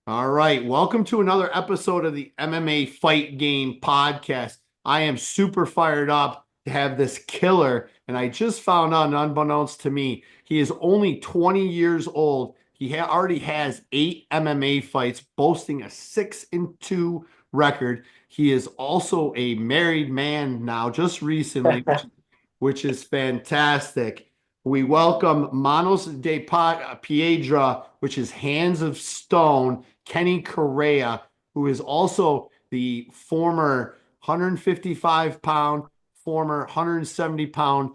All right, welcome to another episode of the MMA Fight Game Podcast. I am super fired up to have this killer, and I just found out, unbeknownst to me, he is only 20 years old. He already has 8 MMA fights, boasting a 6-2 record. He is also a married man now, just recently, which is fantastic. We welcome Manos de Piedra, which is Hands of Stone, Kenny Correa, who is also the former 155-pound, former 170-pound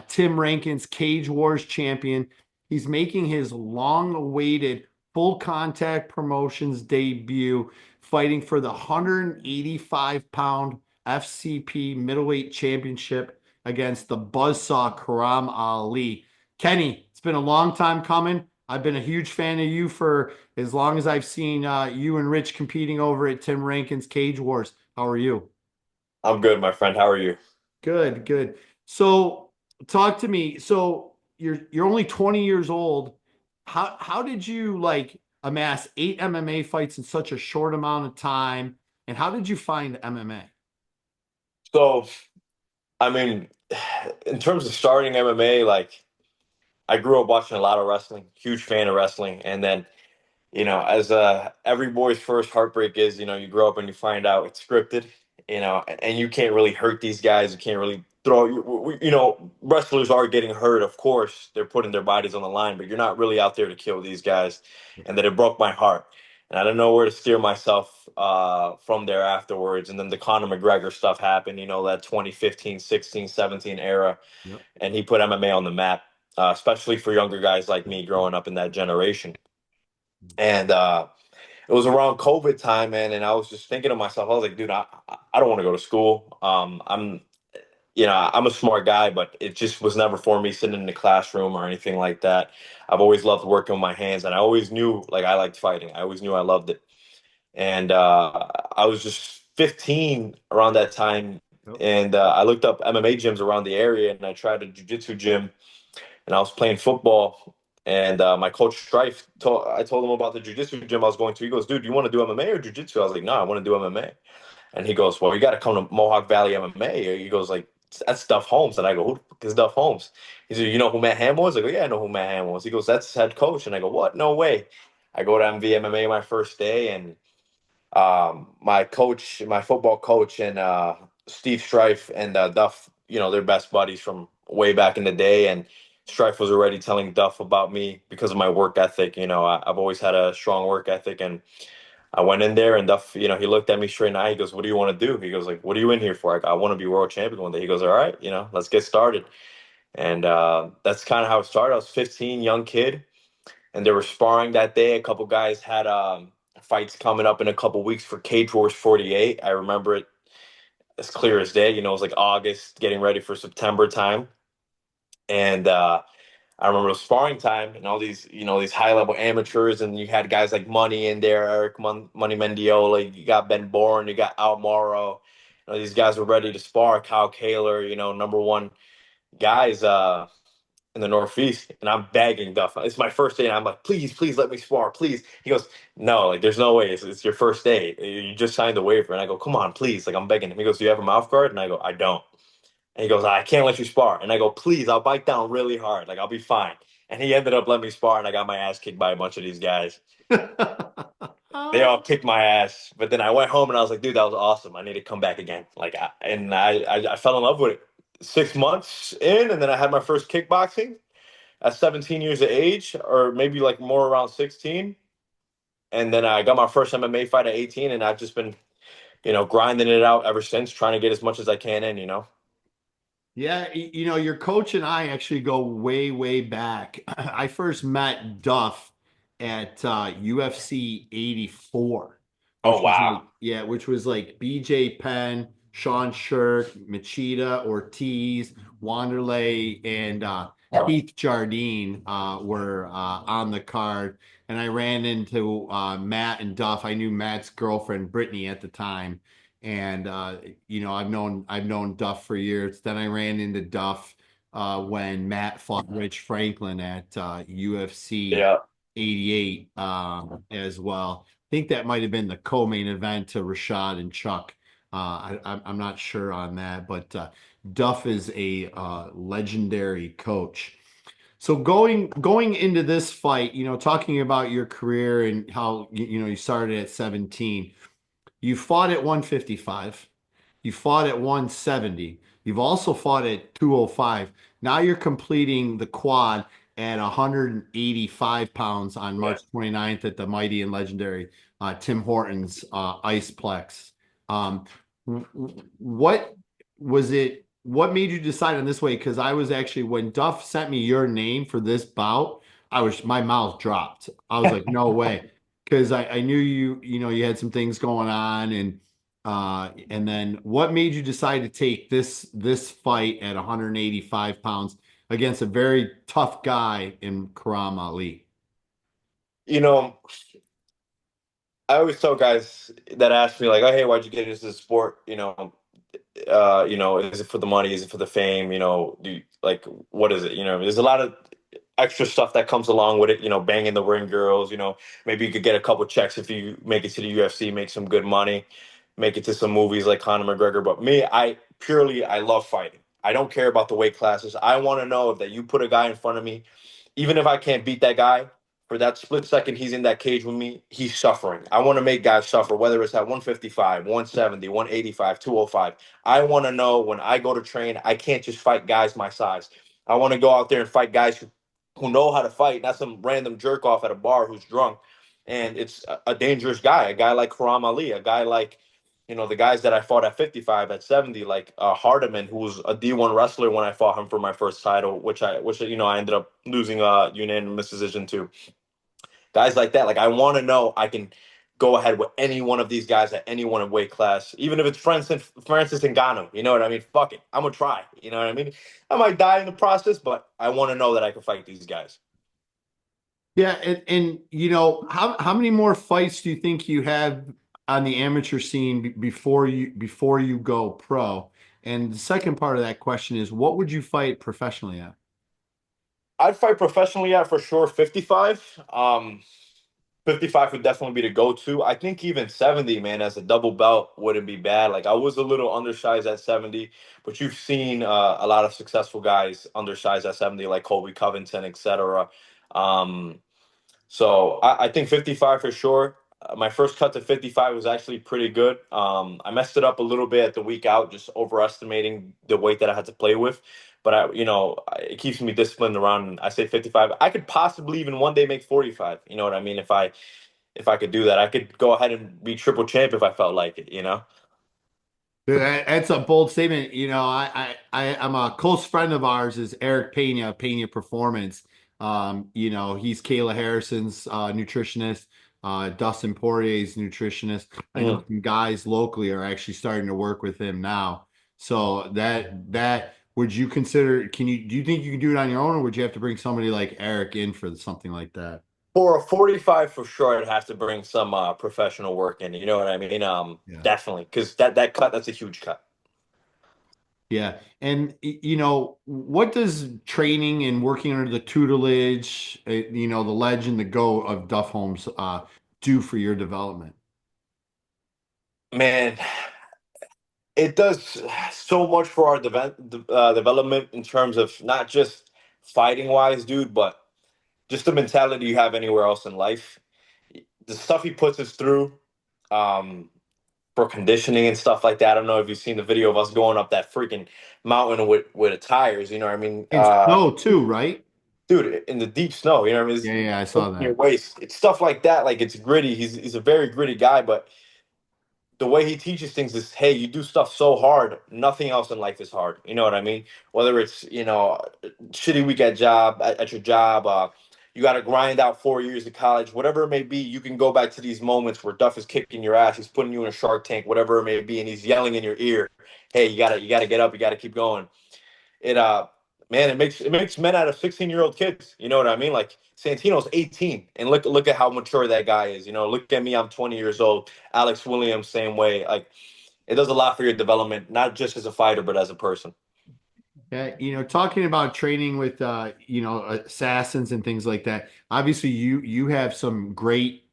Tim Rankins Cage Wars champion. He's making his long-awaited full contact promotions debut, fighting for the 185-pound FCP middleweight championship against the buzzsaw Karam Ali. Kenny, it's been a long time coming. I've been a huge fan of you for as long as I've seen you and Rich competing over at Tim Rankin's Cage Wars. How are you? I'm good, my friend. How are you? Good, good. So talk to me. So you're only 20 years old. How did you like amass 8 MMA fights in such a short amount of time? And how did you find MMA? So, I mean, in terms of starting MMA, like I grew up watching a lot of wrestling, huge fan of wrestling, and then as every boy's first heartbreak is, you grow up and you find out it's scripted, and you can't really hurt these guys. You can't really throw. Wrestlers are getting hurt, of course. They're putting their bodies on the line, but you're not really out there to kill these guys. And then it broke my heart, and I didn't know where to steer myself from there afterwards. And then the Conor McGregor stuff happened. That 2015, 16, 17 era, Yep. and he put MMA on the map, especially for younger guys like me growing up in that generation. And it was around COVID time, man, and I was just thinking to myself, I was like, dude, I don't want to go to school. I'm a smart guy, but it just was never for me sitting in the classroom or anything like that. I've always loved working with my hands, and I always knew like I liked fighting. I always knew I loved it. And I was just 15 around that time, Yep. and I looked up MMA gyms around the area, and I tried a jiu-jitsu gym, and I was playing football. And my coach Strife, I told him about the jiu-jitsu gym I was going to. He goes, "Dude, you want to do MMA or jiu-jitsu?" I was like, "No, I want to do MMA." And he goes, "Well, you got to come to Mohawk Valley MMA." He goes, "Like that's Duff Holmes." And I go, "Who the fuck is Duff Holmes?" He said, "You know who Matt Ham was?" I go, "Yeah, I know who Matt Ham was." He goes, "That's his head coach." And I go, "What? No way." I go to MVMMA my first day, and my coach, my football coach, and Steve Strife and Duff, they're best buddies from way back in the day. And Strife was already telling Duff about me because of my work ethic. I've always had a strong work ethic, and I went in there, and Duff, he looked at me straight in the eye. He goes, "What do you want to do?" He goes, like, "What are you in here for?" I want to be world champion one day. He goes, "All right, let's get started." And that's kind of how it started. I was 15, young kid, and they were sparring that day. A couple guys had fights coming up in a couple weeks for Cage Wars 48. I remember it as clear as day. It was like August, getting ready for September time. And I remember it was sparring time, and all these, these high level amateurs, and you had guys like Money in there, Eric Money Mendiola, you got Ben Bourne, you got Al Morrow. These guys were ready to spar. Kyle Kaler, number one guys in the Northeast, and I'm begging Duff. It's my first day, and I'm like, "Please, please let me spar, please." He goes, "No, like there's no way. It's your first day. You just signed the waiver." And I go, "Come on, please." Like I'm begging him. He goes, "Do you have a mouth guard?" And I go, "I don't." And he goes, "I can't let you spar." And I go, "Please, I'll bite down really hard. Like I'll be fine." And he ended up letting me spar, and I got my ass kicked by a bunch of these guys. They all kicked my ass, but then I went home and I was like, "Dude, that was awesome. I need to come back again." Like, I fell in love with it 6 months in, and then I had my first kickboxing at 17 years of age, or maybe like more around 16. And then I got my first MMA fight at 18, and I've just been, grinding it out ever since, trying to get as much as I can in. Yeah, your coach and I actually go way, way back. I first met Duff at UFC 84, Oh, which was wow. like, yeah, which was like BJ Penn, Sean Shirk, Machida, Ortiz, Wanderlei, and Keith Jardine were on the card. And I ran into Matt and Duff. I knew Matt's girlfriend, Brittany, at the time, and I've known Duff for years. Then I ran into Duff when Matt fought Rich Franklin at UFC Yeah. 88 as well. think that might have been the co-main event to Rashad and Chuck. I'm not sure on that, but Duff is a legendary coach. So going into this fight, talking about your career and how you started at 17, you fought at 155. You fought at 170. You've also fought at 205. Now you're completing the quad at 185 pounds on Yeah. March 29th at the mighty and legendary Tim Hortons Iceplex. What was it? What made you decide on this way? Because I was actually, when Duff sent me your name for this bout, my mouth dropped. I was like, no way. Because I knew you had some things going on, and then what made you decide to take this fight at 185 pounds against a very tough guy in Karam Ali? You know, I always tell guys that ask me like, "Oh, hey, why'd you get into the sport?" Is it for the money? Is it for the fame? Like, what is it? There's a lot of extra stuff that comes along with it. Banging the ring girls. Maybe you could get a couple checks if you make it to the UFC, make some good money, make it to some movies like Conor McGregor. But me, I love fighting. I don't care about the weight classes. I want to know that you put a guy in front of me, even if I can't beat that guy, for that split second he's in that cage with me, he's suffering. I want to make guys suffer, whether it's at 155, 170, 185, 205. I want to know when I go to train, I can't just fight guys my size. I want to go out there and fight guys who know how to fight, not some random jerk off at a bar who's drunk. And it's a dangerous guy, a guy like Karam Ali, a guy like, the guys that I fought at 55, at 70, like Hardiman, who was a D1 wrestler when I fought him for my first title, which I ended up losing a unanimous decision to. Guys like that, like I want to know I can go ahead with any one of these guys at any one of weight class, even if it's Francis Ngannou. You know what I mean? Fuck it, I'm gonna try. You know what I mean? I might die in the process, but I want to know that I can fight these guys. Yeah, and how many more fights do you think you have on the amateur scene before you go pro? And the second part of that question is, what would you fight professionally at? I'd fight professionally at for sure 55. 55 would definitely be the go-to. I think even 70, man, as a double belt wouldn't be bad. Like I was a little undersized at 70, but you've seen a lot of successful guys undersized at 70, like Colby Covington, etc. Um, so I think 55 for sure. My first cut to 55 was actually pretty good. I messed it up a little bit at the week out, just overestimating the weight that I had to play with. But it keeps me disciplined around. I say 55. I could possibly even one day make 45. You know what I mean? If I could do that, I could go ahead and be triple champ if I felt like it. Dude, that's a bold statement. I'm a close friend of ours is Eric Pena Performance. He's Kayla Harrison's nutritionist, Dustin Poirier's nutritionist. I know Mm. some guys locally are actually starting to work with him now. So that would you consider? Do you think you can do it on your own, or would you have to bring somebody like Eric in for something like that? For a 45, for sure, I'd have to bring some professional work in. You know what I mean? Yeah. Definitely, because that cut, that's a huge cut. Yeah. And what does training and working under the tutelage, the legend, the go of Duff Holmes do for your development? Man, it does so much for our development in terms of not just fighting wise, dude, but just the mentality you have anywhere else in life. The stuff he puts us through, um, for conditioning and stuff like that. I don't know if you've seen the video of us going up that freaking mountain with the tires. You know what I mean? And snow too, right? Dude, in the deep snow. You know what I mean? Yeah, yeah, I saw It's your that. waist. It's stuff like that. Like it's gritty. He's a very gritty guy, but the way he teaches things is, hey, you do stuff so hard, nothing else in life is hard. You know what I mean? Whether it's shitty week at your job, you got to grind out 4 years of college, whatever it may be. You can go back to these moments where Duff is kicking your ass, he's putting you in a Shark Tank, whatever it may be, and he's yelling in your ear, hey, you gotta get up, you gotta keep going. It Man, it makes men out of 16-year-old kids. You know what I mean? Like Santino's 18, and look at how mature that guy is. Look at me, I'm 20 years old. Alex Williams, same way. Like it does a lot for your development, not just as a fighter, but as a person. Yeah, talking about training with assassins and things like that. Obviously, you have some great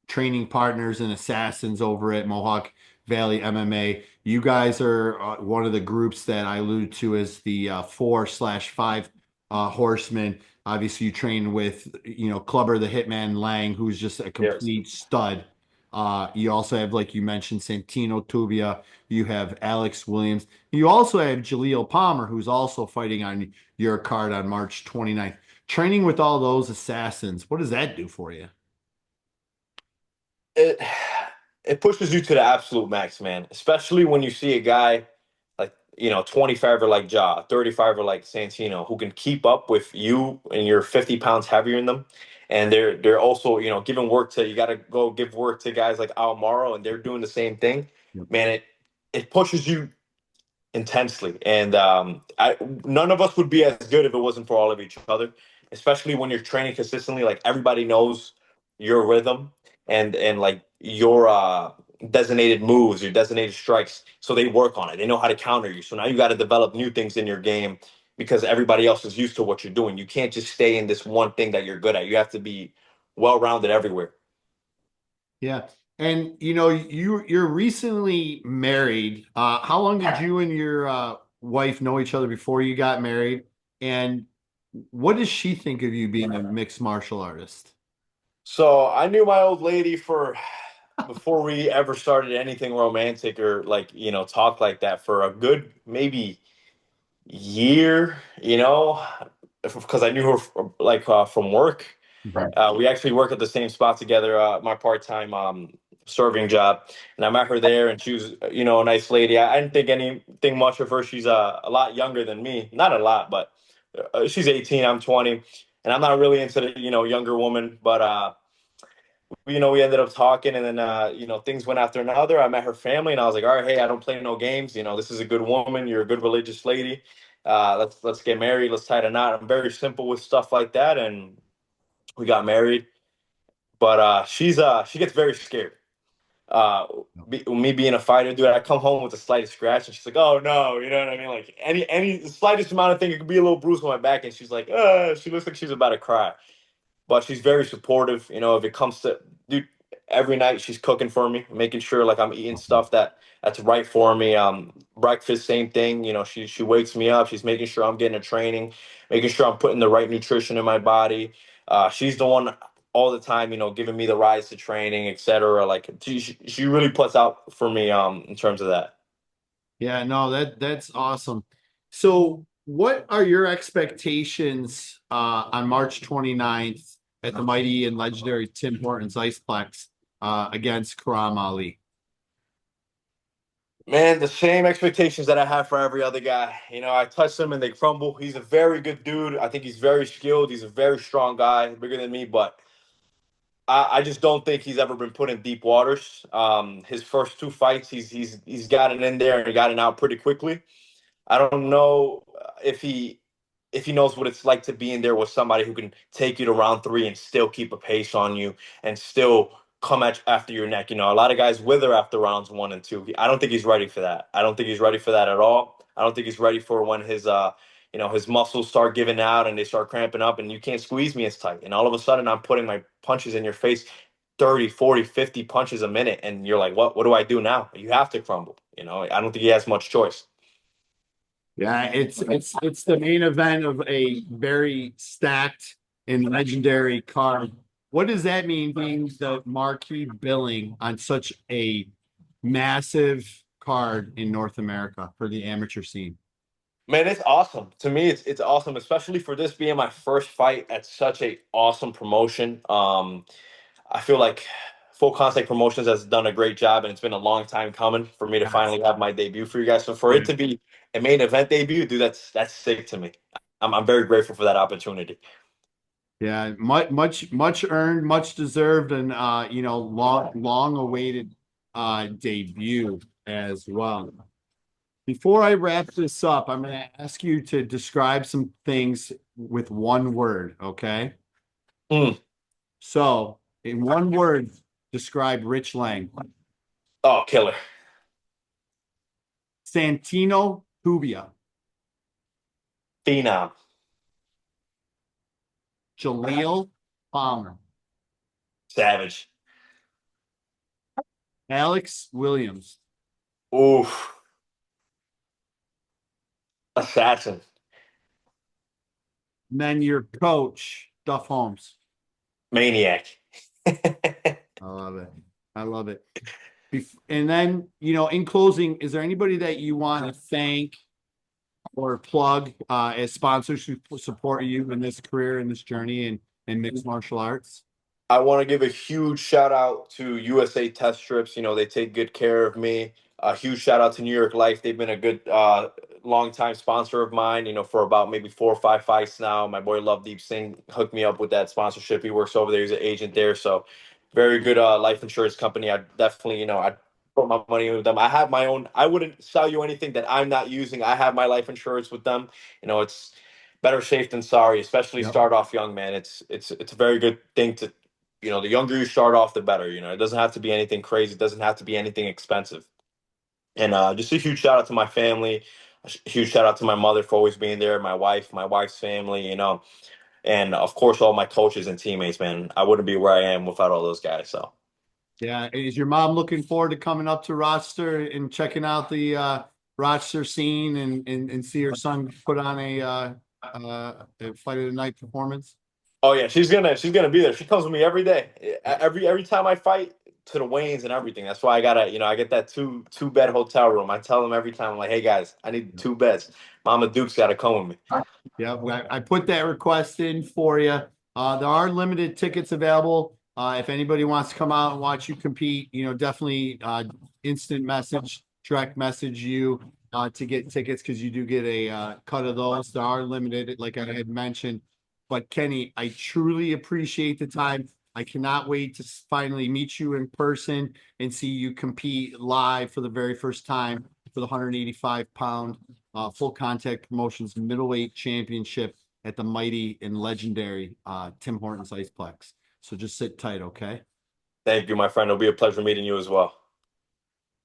training partners and assassins over at Mohawk Valley MMA. You guys are one of the groups that I allude to as the 4/5 horsemen. Obviously, you train with, Clubber the Hitman Lang, who's just a Yes. complete stud. You also have, like you mentioned, Santino Tubia. You have Alex Williams. You also have Jaleel Palmer, who's also fighting on your card on March 29th. Training with all those assassins, what does that do for you? It it pushes you to the absolute max, man. Especially when you see a guy like 25er like Ja, 35er like Santino, who can keep up with you and you're 50 pounds heavier than them. And they're also, giving work to, you gotta go give work to guys like Almaro, and they're doing the same thing. Yep. Man, it pushes you intensely. And none of us would be as good if it wasn't for all of each other, especially when you're training consistently. Like, everybody knows your rhythm and like your designated moves, your designated strikes. So they work on it. They know how to counter you. So now you got to develop new things in your game because everybody else is used to what you're doing. You can't just stay in this one thing that you're good at. You have to be well-rounded everywhere. Yeah. And you're recently married. How long did you and your wife know each other before you got married? And what does she think of you being a mixed martial artist? So I knew my old lady for before we ever started anything romantic or like, talk like that for a good maybe year, because I knew her like from work. Mhm. We actually work at the same spot together, my part-time serving job. And I met her there, and she was, a nice lady. I didn't think anything much of her. She's a lot younger than me. Not a lot, but she's 18, I'm 20. And I'm not really into the, younger woman, but we ended up talking, and then things went after another. I met her family, and I was like, all right, hey, I don't play no games. This is a good woman. You're a good religious lady. Let's get married. Let's tie the knot. I'm very simple with stuff like that, and we got married. But she gets very scared. Me being a fighter, dude, I come home with the slightest scratch, and she's like, "Oh no," you know what I mean? Like any slightest amount of thing, it could be a little bruise on my back, and she's like, she looks like she's about to cry. But she's very supportive. If it comes to, dude, every night she's cooking for me, making sure like I'm eating stuff that's right for me. Breakfast, same thing. She wakes me up. She's making sure I'm getting a training, making sure I'm putting the right nutrition in my body. She's the one all the time, giving me the rides to training, etc. Like she really puts out for me in terms of that. Yeah, no, that's awesome. So, what are your expectations on March 29th at the mighty and legendary Tim Hortons Iceplex against Karam Ali? Man, the same expectations that I have for every other guy. I touch them and they crumble. He's a very good dude. I think he's very skilled. He's a very strong guy, bigger than me, but I just don't think he's ever been put in deep waters. His first two fights, he's gotten in there and gotten out pretty quickly. I don't know if he knows what it's like to be in there with somebody who can take you to round three and still keep a pace on you and still come after your neck. A lot of guys wither after rounds one and two. I don't think he's ready for that. I don't think he's ready for that at all. I don't think he's ready for when his muscles start giving out and they start cramping up and you can't squeeze me as tight. And all of a sudden I'm putting my punches in your face 30, 40, 50 punches a minute. And you're like, what do I do now? You have to crumble. I don't think he has much choice. Yeah, it's the main event of a very stacked and legendary card. What does that mean being the marquee billing on such a massive card in North America for the amateur scene? Man, it's awesome. To me, it's awesome, especially for this being my first fight at such a awesome promotion. I feel like Full Contact Promotions has done a great job, and it's been a long time coming for me to Yes. finally have my debut for you guys. So for it to be a main event debut, dude, that's sick to me. I'm very grateful for that opportunity. Yeah, much earned, much deserved, and long awaited debut as well. Before I wrap this up, I'm going to ask you to describe some things with one word, okay? Mm. So, in one word, describe Rich Lang. Oh, killer. Santino Tubia. Phenom. Jaleel Palmer. Savage. Alex Williams. Oof. Assassin. And then your coach, Duff Holmes. Maniac. I love it. I love it. And then, in closing, is there anybody that you want to thank or plug as sponsors who support you in this career, in this journey in mixed martial arts? I want to give a huge shout out to USA Test Strips. They take good care of me. A huge shout out to New York Life. They've been a good long time sponsor of mine, for about maybe 4 or 5 fights now. My boy Love Deep Singh hooked me up with that sponsorship. He works over there. He's an agent there. So very good life insurance company. I definitely, I put my money in with them. I have my own. I wouldn't sell you anything that I'm not using. I have my life insurance with them. It's better safe than sorry, especially Yep. start off young, man. It's a very good thing to, the younger you start off, the better. It doesn't have to be anything crazy. It doesn't have to be anything expensive. And just a huge shout out to my family. A huge shout out to my mother for always being there. My wife, my wife's family, and of course all my coaches and teammates. Man, I wouldn't be where I am without all those guys. So Yeah. Is your mom looking forward to coming up to Rochester and checking out the Rochester scene and see her son put on a fight of the night performance? oh yeah, she's gonna be there. She comes with me every day. Every time I fight, to the Waynes and everything. That's why I gotta, I get that two bed hotel room. I tell them every time, I'm like, hey guys, I need 2 beds. Mama Duke's gotta come with me. Yeah, I put that request in for you. There are limited tickets available. If anybody wants to come out and watch you compete, definitely instant message, direct message you to get tickets because you do get a cut of those. They are limited, like I had mentioned. But Kenny, I truly appreciate the time. I cannot wait to finally meet you in person and see you compete live for the very first time for the 185-pound full contact promotions middleweight championship at the mighty and legendary Tim Hortons Iceplex. So just sit tight, okay? Thank you, my friend. It'll be a pleasure meeting you as well.